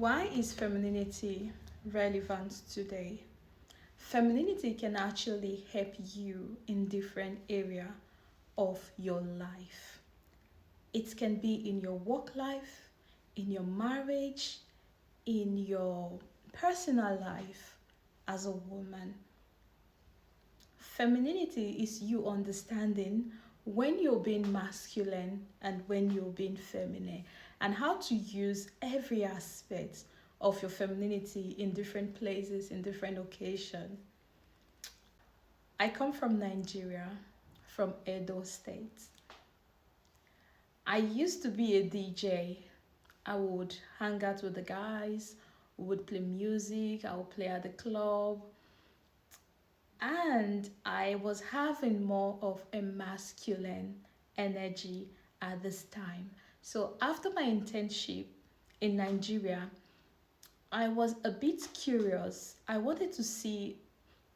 Why is femininity relevant today? Femininity can actually help you in different area of your life. It can be in your work life, in your marriage, in your personal life as a woman. Femininity is you understanding when you're being masculine and when you're being feminine, and how to use every aspect of your femininity in different places, in different occasions. I come from Nigeria, from Edo State. I used to be a DJ. I would hang out with the guys, we would play music, I would play at the club, and I was having more of a masculine energy at this time. So after my internship in Nigeria, I was a bit curious. I wanted to see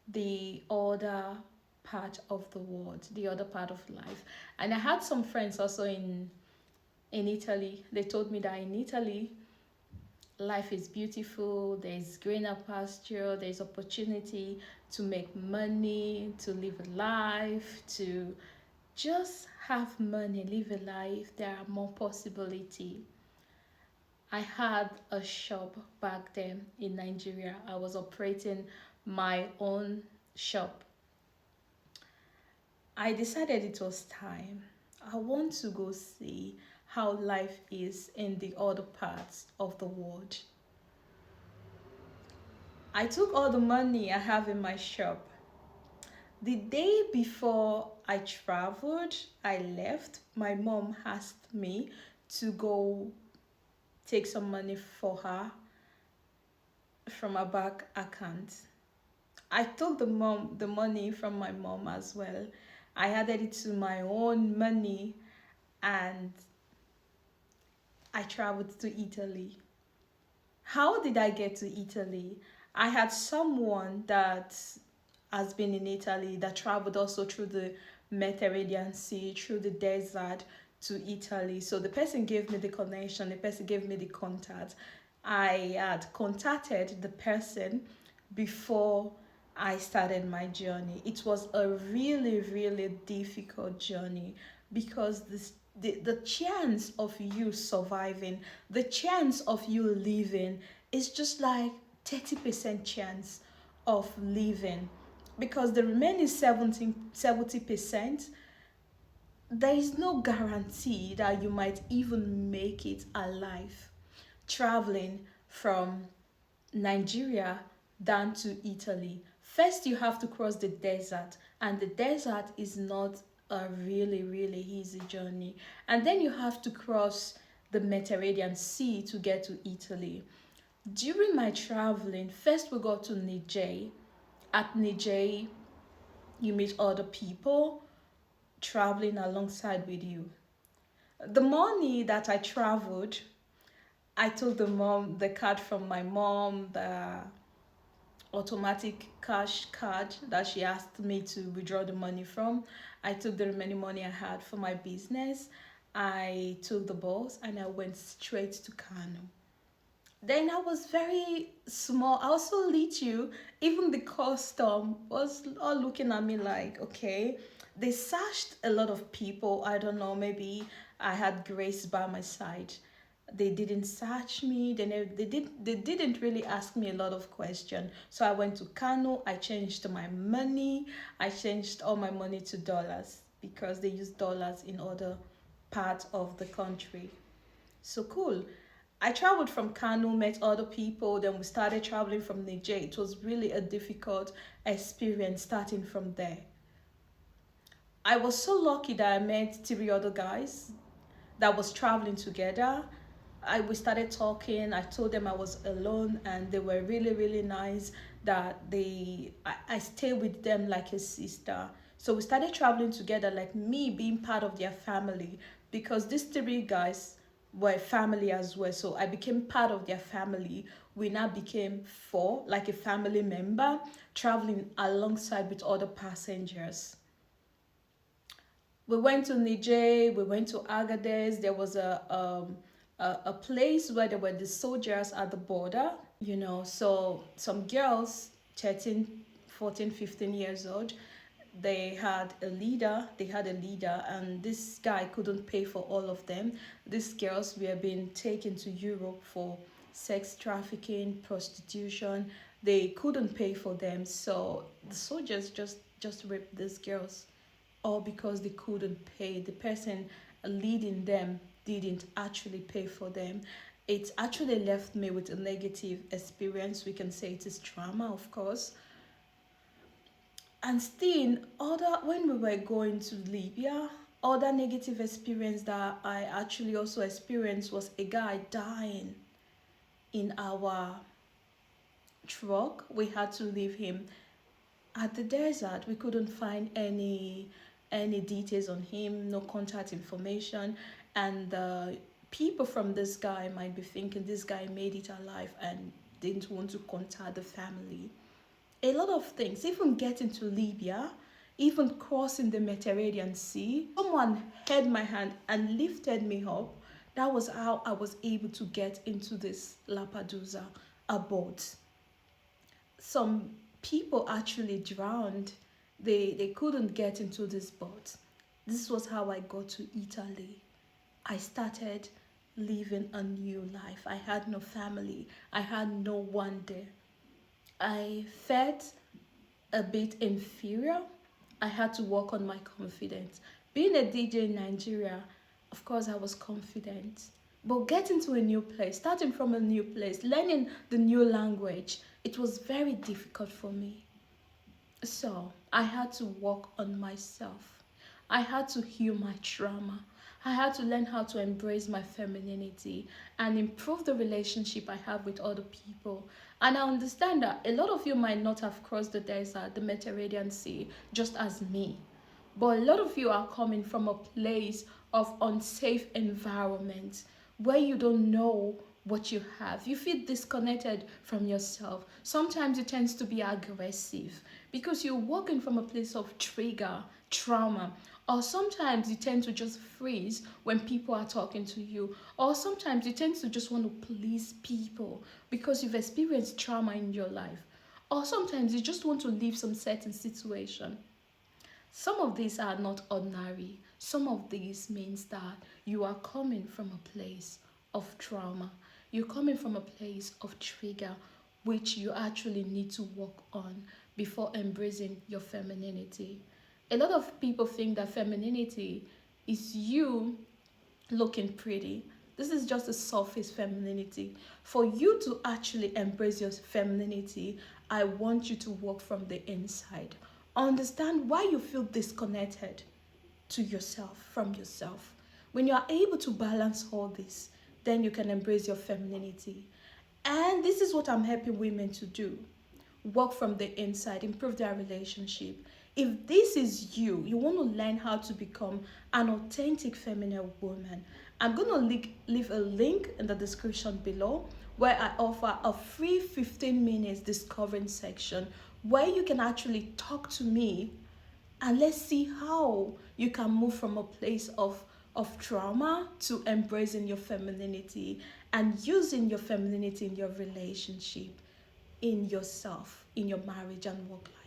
the other part of the world, the other part of life. And I had some friends also in Italy. They told me that in Italy life is beautiful, there's greener pasture, there's opportunity to make money, to live a life, to just have money, live a life. There are more possibility. I had a shop back then in Nigeria. I was operating my own shop. I decided it was time. I want to go see how life is in the other parts of the world. I took all the money I have in my shop. The day before I traveled, I left. My mom asked me to go take some money for her from her bank account. I took the money from my mom as well. I added it to my own money and I traveled to Italy. How did I get to Italy? I had someone that has been in Italy that traveled also through the Mediterranean Sea, through the desert to Italy. So the person gave me the connection, the person gave me the contact. I had contacted the person before I started my journey. It was a really, really difficult journey because the chance of you surviving, the chance of you living is just like 30% chance of living, because the remaining 70%, there is no guarantee that you might even make it alive traveling from Nigeria down to Italy. First, you have to cross the desert, and the desert is not a really, really easy journey. And then you have to cross the Mediterranean Sea to get to Italy. During my traveling, first we got to Niger. At Niger, you meet other people traveling alongside with you. The money that I traveled, I took the card from my mom, the automatic cash card that she asked me to withdraw the money from. I took the remaining money I had for my business. I took the bus and I went straight to Kano. Then I was very small. I also little. Even the custom was all looking at me like, okay. They searched a lot of people. I don't know, maybe I had Grace by my side. They didn't search me. They didn't really ask me a lot of questions. So I went to Kano. I changed my money. I changed all my money to dollars because they use dollars in other parts of the country. So cool. I traveled from Kano, met other people, then we started traveling from Niger. It was really a difficult experience starting from there. I was so lucky that I met three other guys that was traveling together. We started talking. I told them I was alone, and they were really, really nice. That I stayed with them like a sister. So we started traveling together, like me being part of their family, because these three guys were family as well. So I became part of their family. We now became four, like a family member, traveling alongside with other passengers. We went to Niger, we went to Agadez. There was a a place where there were the soldiers at the border, so some girls, 13, 14, 15 years old, they had a leader, and this guy couldn't pay for all of them. These girls were being taken to Europe for sex trafficking, prostitution. They couldn't pay for them, so the soldiers just raped these girls, all because they couldn't pay. The person leading them didn't actually pay for them. It actually left me with a negative experience. We can say it is trauma, of course. And still, other when we were going to Libya, other negative experience that I actually also experienced was a guy dying in our truck. We had to leave him at the desert. We couldn't find any details on him, no contact information, and the people from this guy might be thinking this guy made it alive and didn't want to contact the family. A lot of things, even getting to Libya, even crossing the Mediterranean Sea. Someone held my hand and lifted me up. That was how I was able to get into this Lampedusa, a boat. Some people actually drowned. They couldn't get into this boat. This was how I got to Italy. I started living a new life. I had no family. I had no one there. I felt a bit inferior. I had to work on my confidence. Being a DJ in Nigeria, of course, I was confident. But getting to a new place, starting from a new place, learning the new language, it was very difficult for me. So I had to work on myself. I had to heal my trauma. I had to learn how to embrace my femininity and improve the relationship I have with other people. And I understand that a lot of you might not have crossed the desert, the Mediterranean Sea, just as me. But a lot of you are coming from a place of unsafe environment where you don't know what you have. You feel disconnected from yourself. Sometimes it tends to be aggressive because you're working from a place of trigger, trauma. Or sometimes you tend to just freeze when people are talking to you. Or sometimes you tend to just want to please people because you've experienced trauma in your life. Or sometimes you just want to leave some certain situation. Some of these are not ordinary. Some of these means that you are coming from a place of trauma. You're coming from a place of trigger which you actually need to work on before embracing your femininity. A lot of people think that femininity is you looking pretty. This is just a surface femininity. For you to actually embrace your femininity, I want you to work from the inside. Understand why you feel disconnected to yourself, from yourself. When you are able to balance all this, then you can embrace your femininity. And this is what I'm helping women to do: work from the inside, improve their relationship. If this is you, you want to learn how to become an authentic feminine woman, I'm going to leave a link in the description below where I offer a free 15 minutes discovering section where you can actually talk to me and let's see how you can move from a place of trauma to embracing your femininity and using your femininity in your relationship, in yourself, in your marriage and work life.